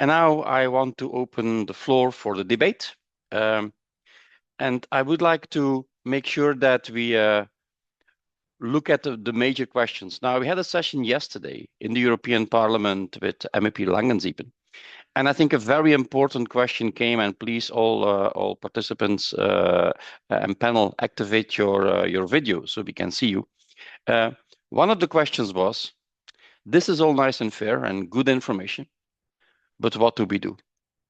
And now I want to open the floor for the debate. And I would like to make sure that we look at the major questions. Now, we had a session yesterday in the European Parliament with MEP Langensiepen. And I think a very important question came, and please all participants and panel activate your video so we can see you. One of the questions was, this is all nice and fair and good information, but what do we do?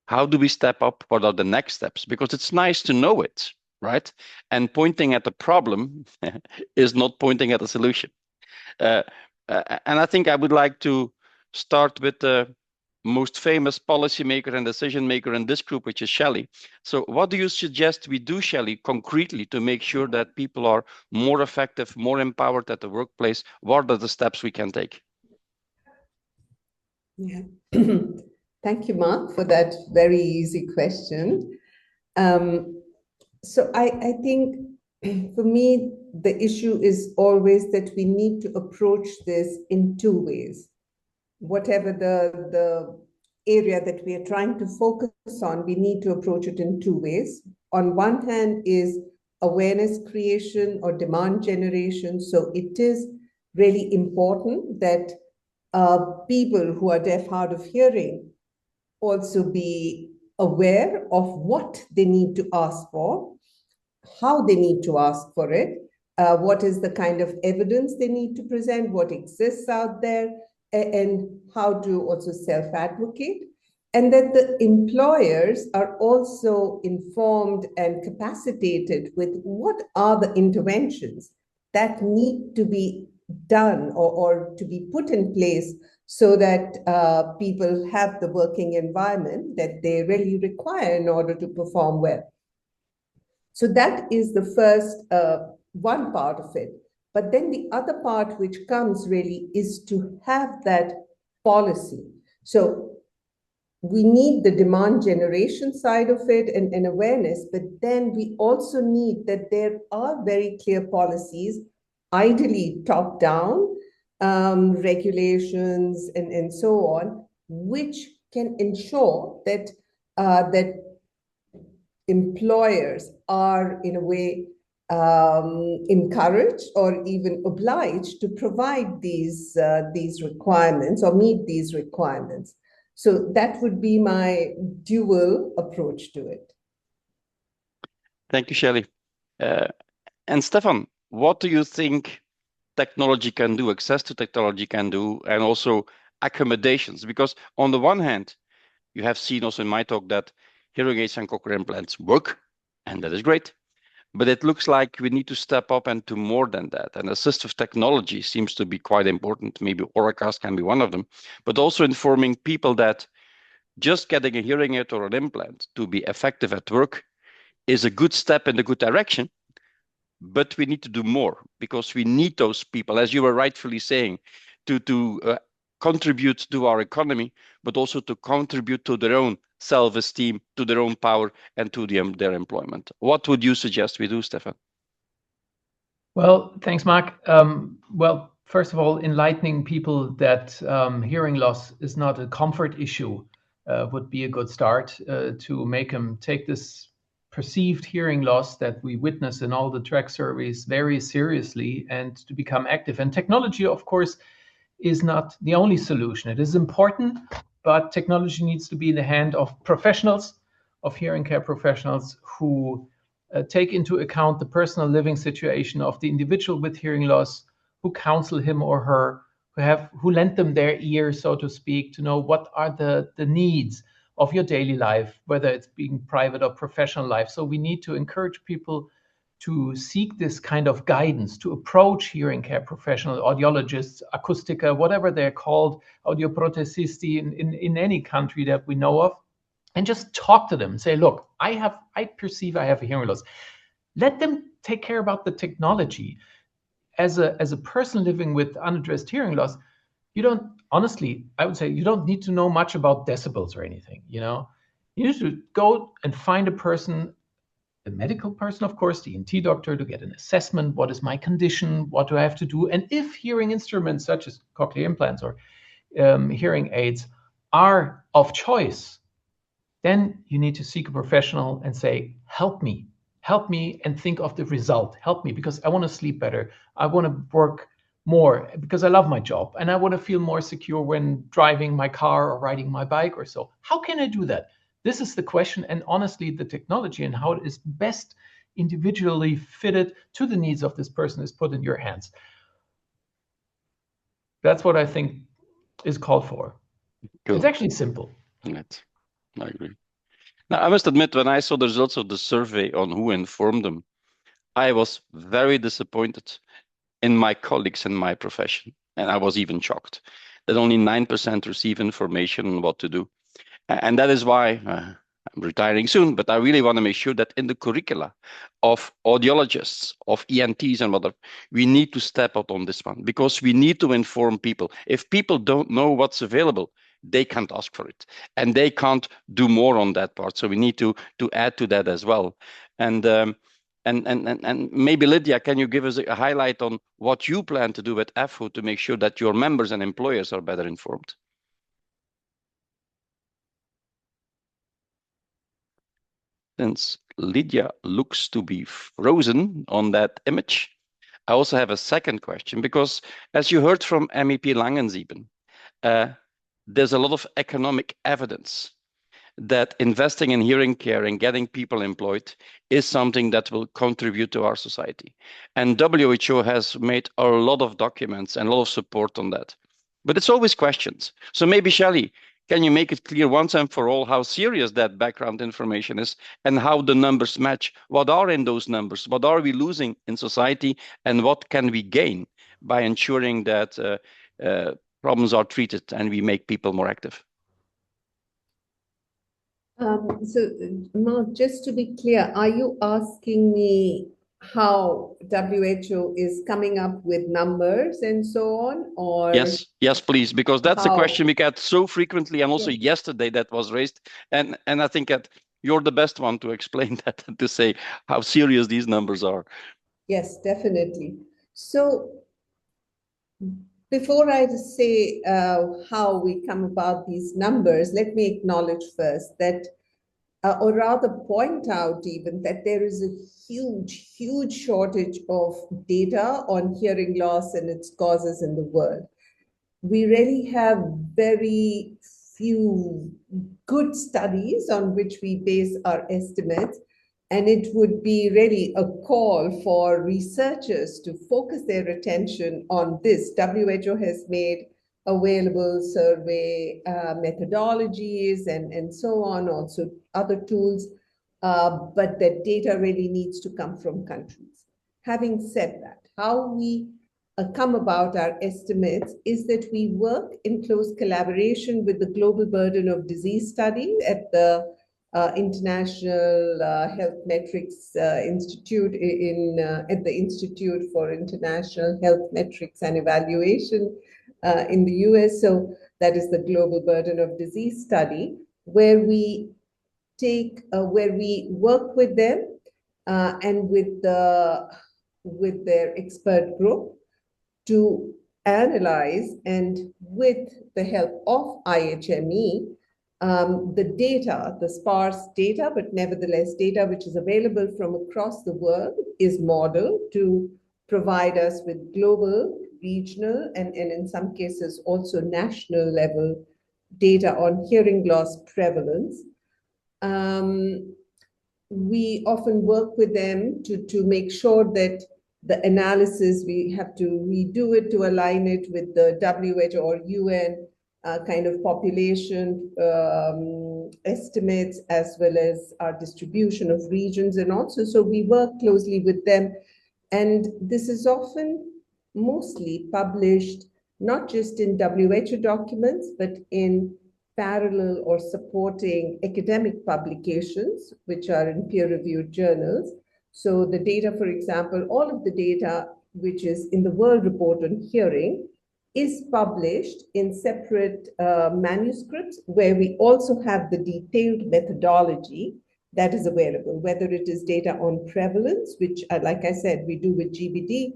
How do we step up? What are the next steps? Because it's nice to know it, right? And pointing at the problem is not pointing at a solution. And I think I would like to start with the most famous policymaker and decision maker in this group, which is Shelly. So what do you suggest we do, Shelly, concretely to make sure that people are more effective, more empowered at the workplace? What are the steps we can take? Yeah. Thank you, Mark, for that very easy question. So I think for me, the issue is always that we need to approach this in two ways. Whatever the area that we are trying to focus on, we need to approach it in two ways. On one hand is awareness creation or demand generation. So it is really important that people who are deaf, hard of hearing also be aware of what they need to ask for, how they need to ask for it, what is the kind of evidence they need to present, what exists out there, and how to also self-advocate. And that the employers are also informed and capacitated with what are the interventions that need to be done or to be put in place so that people have the working environment that they really require in order to perform well. So that is the first one part of it. But then the other part which comes really is to have that policy. So we need the demand generation side of it and awareness, but then we also need that there are very clear policies, ideally top down, regulations and so on, which can ensure that that employers are in a way encouraged or even obliged to provide these requirements or meet these requirements. So that would be my dual approach to it. Thank you, Shelly. And Stefan, what do you think technology can do, access to technology can do, and also accommodations? Because on the one hand, you have seen also in my talk that hearing aids and cochlear implants work, and that is great. But it looks like we need to step up and do more than that. And assistive technology seems to be quite important. Maybe Oracast can be one of them, but also informing people that just getting a hearing aid or an implant to be effective at work is a good step in the good direction. But we need to do more because we need those people, as you were rightfully saying, to contribute to our economy, but also to contribute to their own self-esteem, to their own power, and to their employment. What would you suggest we do, Stefan? Well, thanks, Mark. Well, first of all, enlightening people that hearing loss is not a comfort issue would be a good start to make them take this perceived hearing loss that we witness in all the track surveys very seriously and to become active. And technology, of course, is not the only solution. It is important, but technology needs to be in the hand of professionals, of hearing care professionals who take into account the personal living situation of the individual with hearing loss, who counsel him or her, who lend them their ear, so to speak, to know what are the needs of your daily life, whether it's being private or professional life. So we need to encourage people to seek this kind of guidance, to approach hearing care professional, audiologists, acoustica, whatever they're called, audioprotesisti in any country that we know of, and just talk to them and say, look, I perceive I have a hearing loss. Let them take care about the technology. As a person living with unaddressed hearing loss, you don't, honestly, I would say you don't need to know much about decibels or anything, you know? You need to go and find a person, a medical person, of course, the ENT doctor, to get an assessment. What is my condition? What do I have to do? And if hearing instruments such as cochlear implants or hearing aids are of choice, then you need to seek a professional and say, help me and think of the result. Help me because I want to sleep better. I want to work more because I love my job and I want to feel more secure when driving my car or riding my bike or so. How can I do that? This is the question. And honestly, the technology and how it is best individually fitted to the needs of this person is put in your hands. That's what I think is called for. Cool. It's actually simple. Right. I agree. Now, I must admit, when I saw the results of the survey on who informed them, I was very disappointed in my colleagues in my profession. And I was even shocked that only 9% receive information on what to do. And that is why I'm retiring soon, but I really want to make sure that in the curricula of audiologists, of ENTs and whatever, we need to step up on this one because we need to inform people. If people don't know what's available, they can't ask for it and they can't do more on that part. So we need to add to that as well. And maybe Lydia, can you give us a highlight on what you plan to do at EFHOH to make sure that your members and employers are better informed? Since Lydia looks to be frozen on that image, I also have a second question because as you heard from MEP Langensiepen, there's a lot of economic evidence that investing in hearing care and getting people employed is something that will contribute to our society. And WHO has made a lot of documents and a lot of support on that. But it's always questions. So maybe, Shelly, can you make it clear once and for all how serious that background information is and how the numbers match? What are in those numbers? What are we losing in society? And what can we gain by ensuring that problems are treated and we make people more active? So, Mark, just to be clear, are you asking me how WHO is coming up with numbers and so on? Or yes, please, because that's a question we get so frequently, and also yesterday that was raised, and I think that you're the best one to explain that and to say how serious these numbers are. Yes, definitely. So before I say how we come about these numbers, let me acknowledge first that, or rather point out even that there is a huge shortage of data on hearing loss and its causes in the world. We really have very few good studies on which we base our estimates. And it would be really a call for researchers to focus their attention on this. WHO has made available survey methodologies and so on, also other tools, but that data really needs to come from countries. Having said that, how we come about our estimates is that we work in close collaboration with the Global Burden of Disease Study at the International Health Metrics Institute at the Institute for International Health Metrics and Evaluation in the US. So that is the Global Burden of Disease Study, where we work with them and with their expert group to analyze, and with the help of IHME, the data, the sparse data, but nevertheless data which is available from across the world, is modeled to provide us with global, regional, and in some cases also national level data on hearing loss prevalence. We often work with them to make sure that the analysis, we have to redo it to align it with the WHO or UN kind of population estimates, as well as our distribution of regions. And also, so we work closely with them. And this is often mostly published, not just in WHO documents, but in parallel or supporting academic publications, which are in peer-reviewed journals. So the data, for example, all of the data which is in the World Report on Hearing is published in separate manuscripts, where we also have the detailed methodology that is available, whether it is data on prevalence, which, like I said, we do with GBD,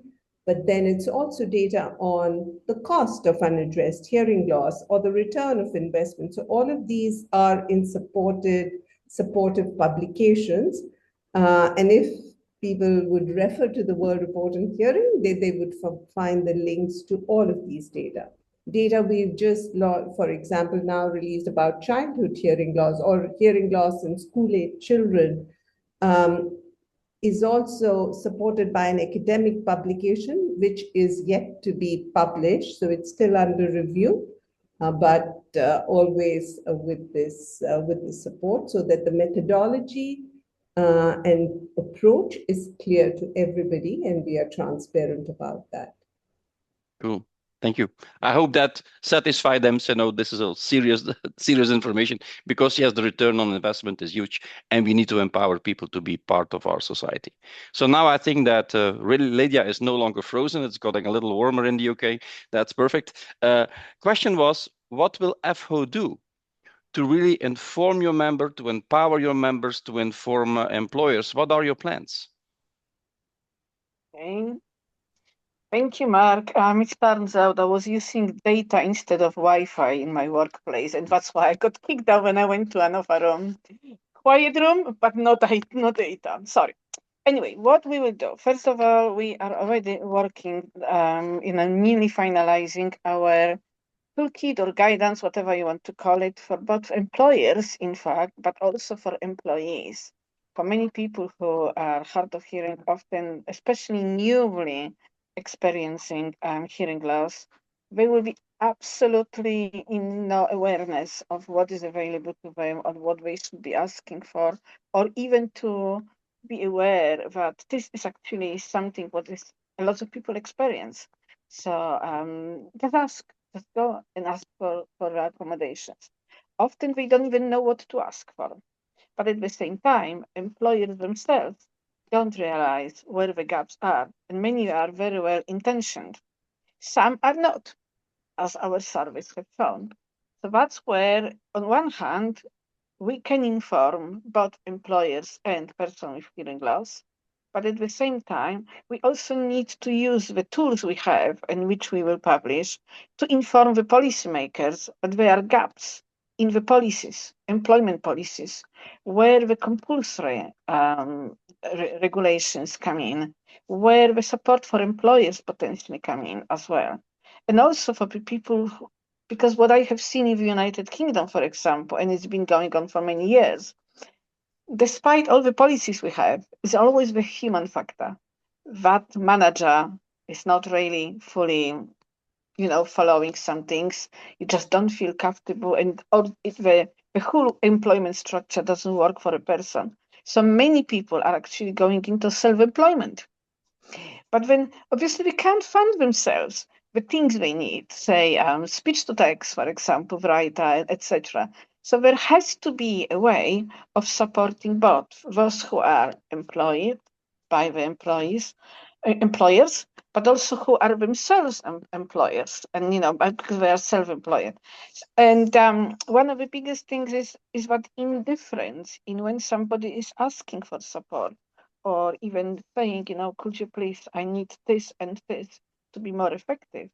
But then it's also data on the cost of unaddressed hearing loss or the return of investment. So all of these are in supportive publications. And if people would refer to the World Report on Hearing, they would find the links to all of these data. Data we've just, for example, now released about childhood hearing loss or hearing loss in school-age children is also supported by an academic publication, which is yet to be published. So it's still under review, but always with this support, so that the methodology and approach is clear to everybody, and we are transparent about that. Cool. Thank you. I hope that satisfied them. So no, this is a serious information, because yes, the return on investment is huge, and we need to empower people to be part of our society. So now I think that really Lydia is no longer frozen. It's getting a little warmer in the UK. That's perfect. Question was, what will EFHOH do to really inform your member, to empower your members, to inform employers? What are your plans? Okay. Thank you, Mark. It turns out I was using data instead of Wi-Fi in my workplace, and that's why I got kicked out when I went to another room. Quiet room, but not data. Sorry. Anyway, what we will do, first of all, we are already working in a nearly finalizing our toolkit or guidance, whatever you want to call it, for both employers, in fact, but also for employees. For many people who are hard of hearing, often, especially newly experiencing hearing loss, they will be absolutely in no awareness of what is available to them or what they should be asking for, or even to be aware that this is actually something what is a lot of people experience. So just go and ask for accommodations. Often they don't even know what to ask for. But at the same time, employers themselves don't realize where the gaps are, and many are very well intentioned. Some are not, as our surveys have shown. So that's where, on one hand, we can inform both employers and persons with hearing loss, but at the same time, we also need to use the tools we have and which we will publish to inform the policymakers that there are gaps in the policies, employment policies, where the compulsory regulations come in, where the support for employers potentially come in as well. And also for the people because what I have seen in the United Kingdom, for example, and it's been going on for many years, despite all the policies we have, it's always the human factor. That manager is not really fully, following some things. You just don't feel comfortable, and the whole employment structure doesn't work for a person. So many people are actually going into self-employment. But then obviously they can't fund themselves the things they need, say speech to text, for example, writer, etc. So there has to be a way of supporting both those who are employed by the employers, but also who are themselves employers, and because they are self-employed. And one of the biggest things is that indifference in when somebody is asking for support, or even saying, could you please, I need this and this to be more effective.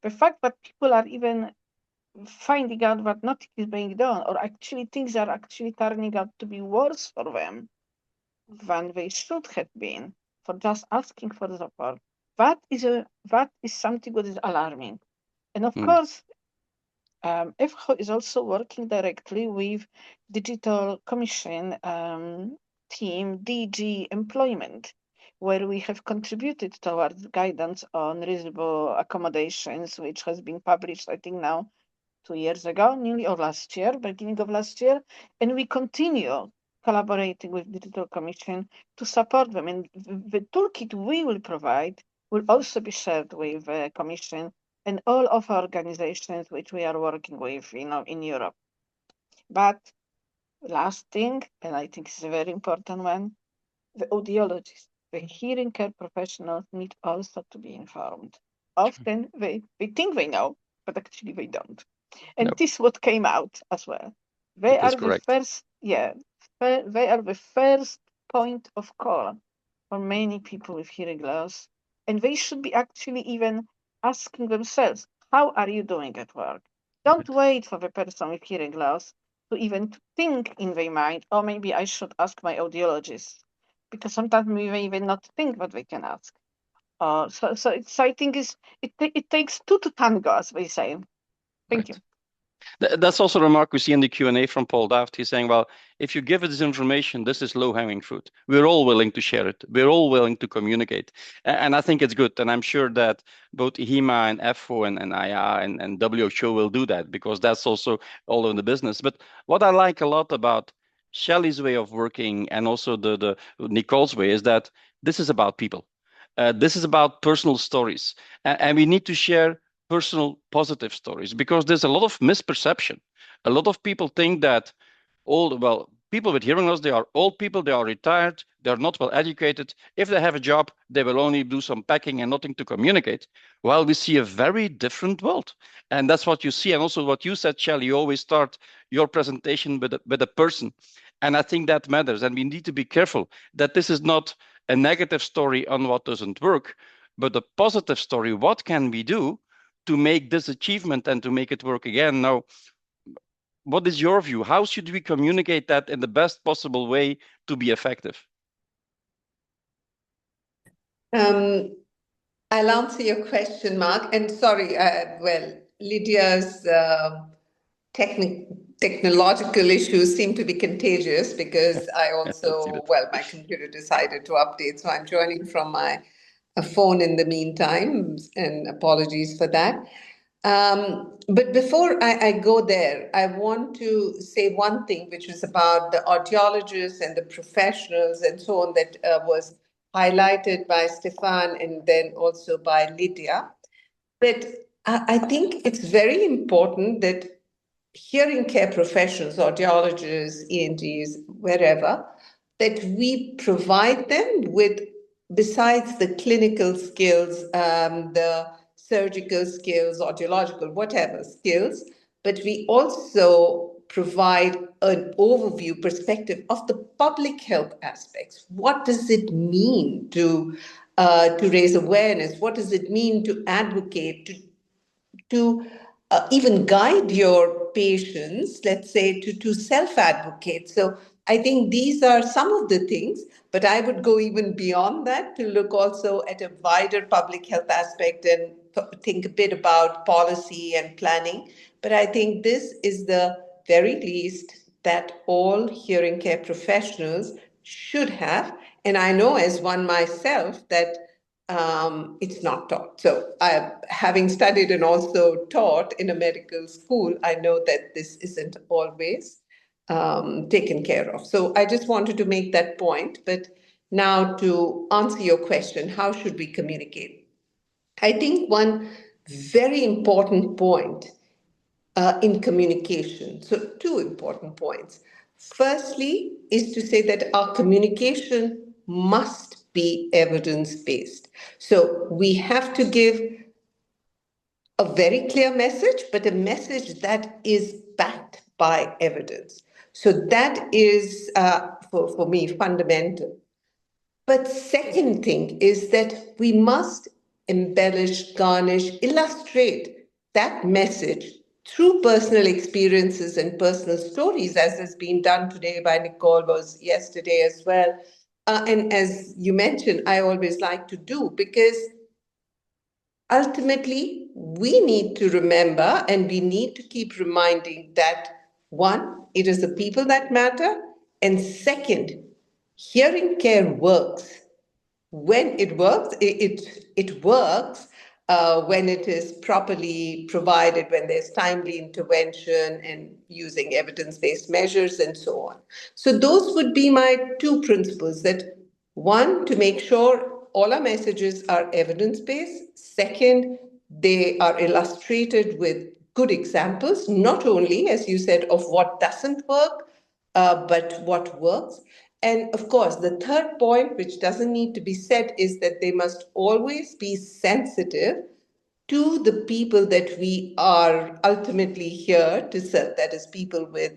The fact that people are even finding out that nothing is being done, or actually things are actually turning out to be worse for them than they should have been for just asking for support, that is something that is alarming. And of course, EFHOH is also working directly with Digital Commission team, DG Employment, where we have contributed towards guidance on reasonable accommodations, which has been published, I think now 2 years ago, nearly, or last year, beginning of last year. And we continue collaborating with Digital Commission to support them. And the toolkit we will provide will also be shared with the Commission and all of our organizations which we are working with, in Europe. But last thing, and I think it's a very important one, the audiologists, the hearing care professionals need also to be informed. Often they think they know, but actually they don't. And this is what came out as well. They are the first, they are the first point of call for many people with hearing loss And they should be actually even asking themselves, how are you doing at work? Don't wait for the person with hearing loss to even think in their mind, oh, maybe I should ask my audiologist, because sometimes we may even not think what they can ask. So I think it takes two to tango, as they say. Thank you. That's also a remark we see in the Q&A from Paul Daft. He's saying, well, if you give us this information, this is low-hanging fruit. We're all willing to share it. We're all willing to communicate. And I think it's good. And I'm sure that both EHIMA and EFHOH and IA and WHO will do that, because that's also all in the business. But what I like a lot about Shelly's way of working and also the Nicole's way is that this is about people. This is about personal stories. And we need to share personal positive stories, because there's a lot of misperception. A lot of people think that people with hearing loss, they are old people, they are retired, they're not well educated. If they have a job, they will only do some packing and nothing to communicate. Well, we see a very different world. And that's what you see. And also what you said, Shelly, you always start your presentation with a person. And I think that matters. And we need to be careful that this is not a negative story on what doesn't work, but a positive story. What can we do to make this achievement and to make it work again? Now, what is your view? How should we communicate that in the best possible way to be effective? I'll answer your question, Mark. And sorry, Lydia's technological issues seem to be contagious, because I also, my computer decided to update. So I'm joining from my phone in the meantime, and apologies for that. But before I go there, I want to say one thing, which is about the audiologists and the professionals and so on, that was highlighted by Stefan and then also by Lydia. But I think it's very important that hearing care professionals, audiologists, ENTs, wherever, that we provide them with, besides the clinical skills, the surgical skills, audiological, whatever skills, but we also provide an overview perspective of the public health aspects. What does it mean to raise awareness? What does it mean to advocate, to even guide your patients, let's say, to self-advocate? So I think these are some of the things, but I would go even beyond that to look also at a wider public health aspect and think a bit about policy and planning. But I think this is the very least that all hearing care professionals should have. And I know, as one myself, that it's not taught. So having studied and also taught in a medical school, I know that this isn't always taken care of. So I just wanted to make that point. But now, to answer your question, how should we communicate? I think one very important point in communication, so two important points. Firstly, is to say that our communication must be evidence-based. So we have to give a very clear message, but a message that is backed by evidence. So that is, for me, fundamental. But second thing is that we must embellish, garnish, illustrate that message through personal experiences and personal stories, as has been done today by Nicole, was yesterday as well. And as you mentioned, I always like to do, because ultimately we need to remember and we need to keep reminding that, one, it is the people that matter, and second, hearing care works. When it works, it works when it is properly provided, when there's timely intervention and using evidence-based measures and so on. So those would be my two principles: that one, to make sure all our messages are evidence-based; second, they are illustrated with good examples, not only, as you said, of what doesn't work, but what works. And of course, the third point, which doesn't need to be said, is that they must always be sensitive to the people that we are ultimately here to serve, that is, people with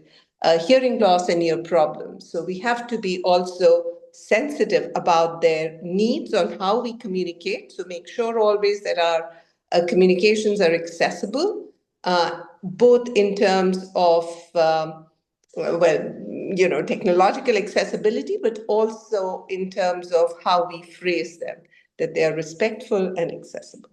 hearing loss and ear problems. So we have to be also sensitive about their needs on how we communicate. So make sure always that our communications are accessible, both in terms of, technological accessibility, but also in terms of how we phrase them, that they are respectful and accessible.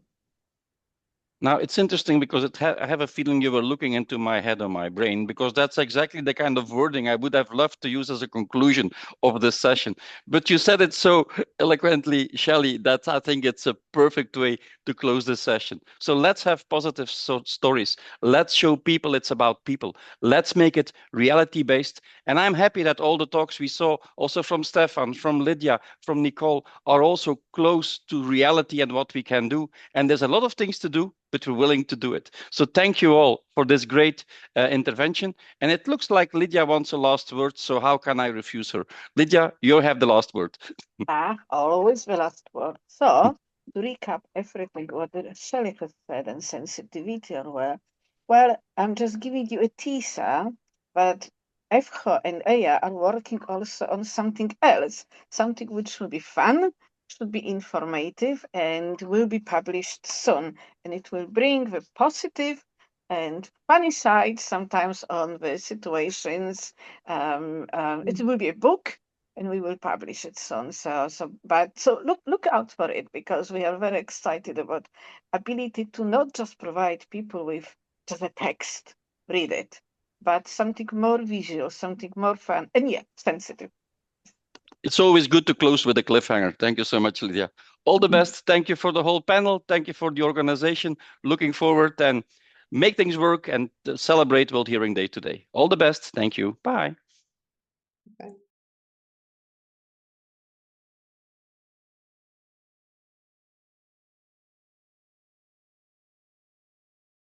Now, it's interesting because I have a feeling you were looking into my head or my brain, because that's exactly the kind of wording I would have loved to use as a conclusion of this session. But you said it so eloquently, Shelly, that I think it's a perfect way to close this session. So let's have positive stories. Let's show people it's about people. Let's make it reality-based. And I'm happy that all the talks we saw, also from Stefan, from Lydia, from Nicole, are also close to reality and what we can do. And there's a lot of things to do, but we're willing to do it. So thank you all for this great intervention. And it looks like Lydia wants a last word, so how can I refuse her? Lydia, you have the last word. Always the last word. So, to recap everything what Shelly has said and sensitivity or well, I'm just giving you a teaser, but EFHOH and EHA are working also on something else, something which will be fun, should be informative, and will be published soon. And it will bring the positive and funny side sometimes on the situations. It will be a book, and we will publish it soon. So look out for it, because we are very excited about ability to not just provide people with just a text, read it, but something more visual, something more fun, and sensitive. It's always good to close with a cliffhanger. Thank you so much, Lydia. All the best. Thank you for the whole panel. Thank you for the organization. Looking forward and make things work and celebrate World Hearing Day today. All the best. Thank you. Bye.